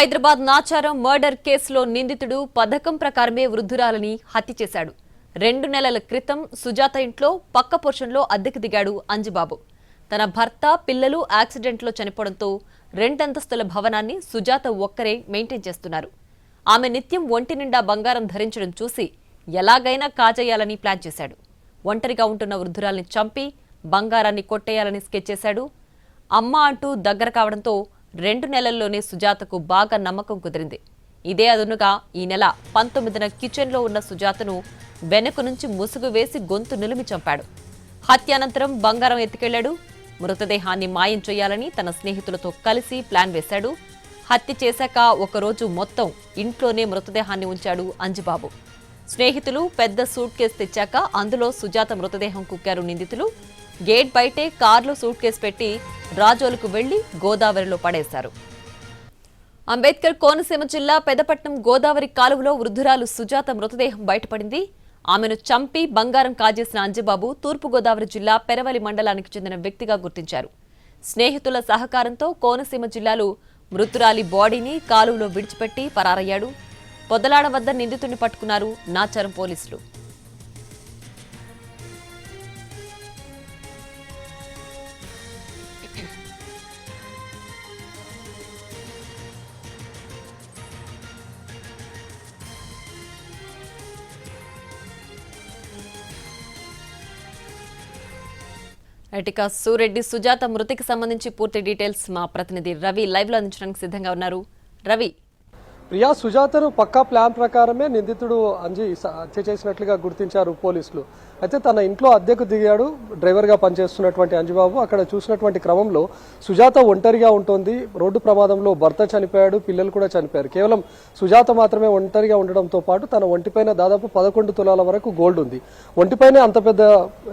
Hyderabad Nacharam murder కేసులో నిందితుడు పథకం ప్రకారమే వృద్ధురాలిని హత్య చేశాడు. 2 నెలల క్రితం సుజాత ఇంట్లో పక్క పోర్షన్లో అద్దెకు దిగాడు అంజిబాబు. తన భర్త, పిల్లలు యాక్సిడెంట్లో చనిపోవడంతో 2 అంతస్తుల భవనాన్ని సుజాత ఒక్కరే మెయింటైన్ చేస్తున్నారు. ఆమె నిత్యం ఒంటి నిండా బంగారం ధరించడం చూసి ఎలాగైనా కాజేయాలని ప్లాన్ చేశాడు. ఒంటరిగా ఉంటున్న వృద్ధురాల్ని చంపి బంగారాన్ని కొట్టేయాలని స్కెచ్ చేశాడు. అమ్మ అంటూ దగ్గర కావడంతో 2 నెలల్లోనే సుజాతకు బాగా నమ్మకం కుదిరింది. ఇదే అదునుగా ఈ నెల 19న కిచెన్లో ఉన్న సుజాతను వెనుక నుంచి ముసుగు వేసి గొంతు నిలిమి చంపాడు. హత్య అనంతరం బంగారం ఎత్తుకెళ్లాడు. మృతదేహాన్ని మాయం చేయాలని తన స్నేహితులతో కలిసి ప్లాన్ వేశాడు. హత్య చేశాక ఒకరోజు మొత్తం ఇంట్లోనే మృతదేహాన్ని ఉంచాడు అంజిబాబు. స్నేహితులు పెద్ద సూట్ కేసు తెచ్చాక అందులో సుజాత మృతదేహం కుక్కారు నిందితులు. గేట్ బయటే కారులో సూట్ కేసు పెట్టి రాజోలుకు వెళ్లి గోదావరిలో పడేశారు. అంబేద్కర్ కోనసీమ జిల్లా పెదపట్నం గోదావరి కాలువలో వృద్ధురాలు సుజాత మృతదేహం బయటపడింది. ఆమెను చంపి బంగారం కాజేసిన అంజిబాబు తూర్పుగోదావరి జిల్లా పెరవలి మండలానికి చెందిన వ్యక్తిగా గుర్తించారు. స్నేహితుల సహకారంతో కోనసీమ జిల్లాలో మృతురాలి బాడీని కాలువలో విడిచిపెట్టి పరారయ్యాడు. పొదలాడ వద్ద నిందితుడిని పట్టుకున్నారు నాచారం పోలీసులు. ఇక సూరెడ్డి సుజాత మృతికి సంబంధించి పూర్తి డీటెయిల్స్ మా ప్రతినిధి రవి లైవ్ లో అందించడానికి సిద్ధంగా ఉన్నారు. రవి, ప్రియా, సుజాతను పక్కా ప్లాన్ ప్రకారమే నిందితుడు అంజి హత్య చేసినట్లుగా గుర్తించారు పోలీసులు. అయితే తన ఇంట్లో అద్దెకు దిగాడు డ్రైవర్గా పనిచేస్తున్నటువంటి అంజిబాబు. అక్కడ చూసినటువంటి క్రమంలో సుజాత ఒంటరిగా ఉంటుంది. రోడ్డు ప్రమాదంలో భర్త చనిపోయాడు, పిల్లలు కూడా చనిపోయారు. కేవలం సుజాత మాత్రమే ఒంటరిగా ఉండడంతో పాటు తన ఒంటిపైన దాదాపు 11 తులాల వరకు గోల్డ్ ఉంది. ఒంటిపైనే అంత పెద్ద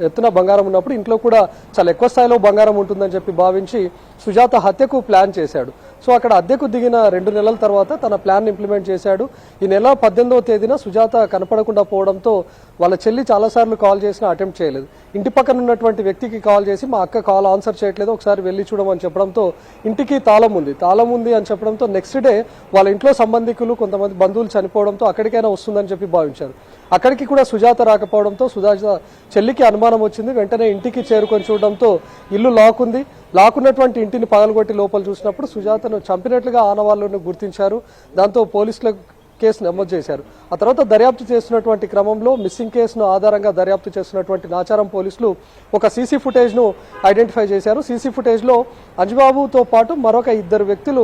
ఎత్తున బంగారం ఉన్నప్పుడు ఇంట్లో కూడా చాలా ఎక్కువ స్థాయిలో బంగారం ఉంటుందని చెప్పి భావించి సుజాత హత్యకు ప్లాన్ చేశాడు. సో అక్కడ అద్దెకు దిగిన 2 నెలల తర్వాత తన ప్లాన్ ఇంప్లిమెంట్ చేశాడు. ఈ నెల 18వ తేదీన సుజాత కనపడకుండా పోవడంతో వాళ్ళ చెల్లి చాలాసార్లు కాల్ చేసినా అటెంప్ట్ చేయలేదు. ఇంటి పక్కన ఉన్నటువంటి వ్యక్తికి కాల్ చేసి మా అక్క కాల్ ఆన్సర్ చేయట్లేదు, ఒకసారి వెళ్ళి చూడమని చెప్పడంతో ఇంటికి తాళం ఉంది అని చెప్పడంతో నెక్స్ట్ డే వాళ్ళ ఇంట్లో సంబంధికులు కొంతమంది బంధువులు చనిపోవడంతో అక్కడికైనా వస్తుందని చెప్పి భావించారు. అక్కడికి కూడా సుజాత రాకపోవడంతో సుజాత చెల్లికి అనుమానం వచ్చింది. వెంటనే ఇంటికి చేరుకొని చూడడంతో ఇల్లు లాక్ ఉన్నటువంటి ఇంటిని పగలగొట్టి లోపల చూసినప్పుడు సుజాతను చంపినట్లుగా ఆనవాళ్లను గుర్తించారు. దాంతో పోలీసులు కేసు నమోదు చేశారు. ఆ తర్వాత దర్యాప్తు చేస్తున్నటువంటి క్రమంలో మిస్సింగ్ కేసును ఆధారంగా దర్యాప్తు చేస్తున్నటువంటి నాచారం పోలీసులు ఒక సీసీ ఫుటేజ్ను ఐడెంటిఫై చేశారు. సీసీ ఫుటేజ్లో అంజిబాబుతో పాటు మరొక 2 వ్యక్తులు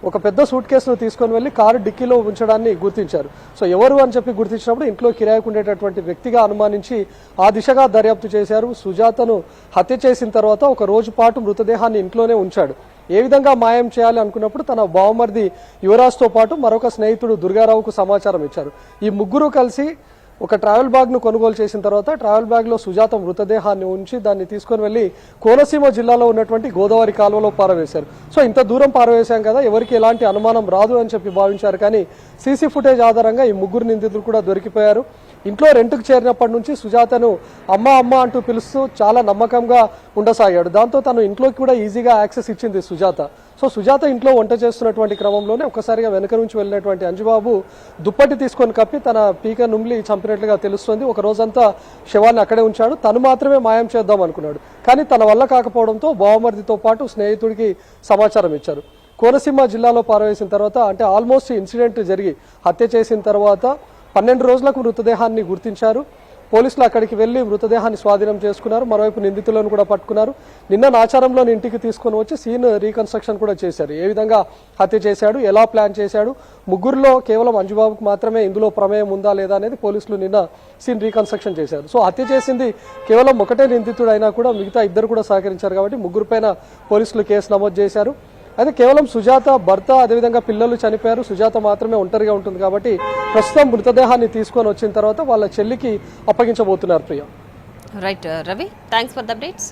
ఒక పెద్ద సూట్ కేసును తీసుకొని వెళ్లి కారు డిక్కీలో ఉంచడాన్ని గుర్తించారు. సో ఎవరు అని చెప్పి గుర్తించినప్పుడు ఇంట్లో కిరాయికి ఉండేటటువంటి వ్యక్తిగా అనుమానించి ఆ దిశగా దర్యాప్తు చేశారు. సుజాతను హత్య చేసిన తర్వాత ఒక రోజు పాటు మృతదేహాన్ని ఇంట్లోనే ఉంచాడు. ఏ విధంగా మాయం చేయాలి అనుకున్నప్పుడు తన బావమర్ది యువరాజ్తో పాటు మరొక స్నేహితుడు దుర్గారావుకు సమాచారం ఇచ్చారు. ఈ ముగ్గురు కలిసి ఒక ట్రావెల్ బ్యాగ్ను కొనుగోలు చేసిన తర్వాత ట్రావెల్ బ్యాగ్లో సుజాత మృతదేహాన్ని ఉంచి దాన్ని తీసుకొని వెళ్ళి కోనసీమ జిల్లాలో ఉన్నటువంటి గోదావరి కాలువలో పారవేశారు. సో ఇంత దూరం పారవేశాం కదా, ఎవరికి ఎలాంటి అనుమానం రాదు అని చెప్పి భావించారు. కానీ సీసీ ఫుటేజ్ ఆధారంగా ఈ ముగ్గురు నిందితులు కూడా దొరికిపోయారు. ఇంట్లో రెంట్కు చేరినప్పటి నుంచి సుజాతను అమ్మ అంటూ పిలుస్తూ చాలా నమ్మకంగా ఉండసాగాడు. దాంతో తను ఇంట్లోకి కూడా ఈజీగా యాక్సెస్ ఇచ్చింది సుజాత. సో సుజాత ఇంట్లో వంట చేస్తున్నటువంటి క్రమంలోనే ఒక్కసారిగా వెనక నుంచి వెళ్ళినటువంటి అంజిబాబు దుప్పటి తీసుకొని కప్పి తన పీక నుమ్లి చంపినట్లుగా తెలుస్తుంది. ఒక రోజంతా శవాన్ని అక్కడే ఉంచాడు. తను మాత్రమే మాయం చేద్దాం అనుకున్నాడు. కానీ తన వల్ల కాకపోవడంతో బావమర్దితో పాటు స్నేహితుడికి సమాచారం ఇచ్చారు. కోనసీమ జిల్లాలో పారవేసిన తర్వాత అంటే ఆల్మోస్ట్ ఇన్సిడెంట్ జరిగి హత్య చేసిన తర్వాత 12 రోజులకు మృతదేహాన్ని గుర్తించారు. పోలీసులు అక్కడికి వెళ్లి మృతదేహాన్ని స్వాధీనం చేసుకున్నారు. మరోవైపు నిందితులను కూడా పట్టుకున్నారు. నిన్న నాచారంలోని ఇంటికి తీసుకొని వచ్చి సీన్ రీకన్స్ట్రక్షన్ కూడా చేశారు. ఏ విధంగా హత్య చేశాడు, ఎలా ప్లాన్ చేశాడు, ముగ్గురులో కేవలం అంజిబాబుకు మాత్రమే ఇందులో ప్రమేయం ఉందా లేదా అనేది పోలీసులు నిన్న సీన్ రీకన్స్ట్రక్షన్ చేశారు. సో హత్య చేసింది కేవలం ఒకటే నిందితుడు అయినా కూడా మిగతా 2 కూడా సహకరించారు కాబట్టి ముగ్గురుపైన పోలీసులు కేసు నమోదు చేశారు. అయితే కేవలం సుజాత భర్త అదేవిధంగా పిల్లలు చనిపోయారు. సుజాత మాత్రమే ఒంటరిగా ఉంటుంది కాబట్టి ప్రస్తుతం మృతదేహాన్ని తీసుకొని వచ్చిన తర్వాత వాళ్ళ చెల్లికి అప్పగించబోతున్నారు. Priya. Right Ravi, thanks for the updates.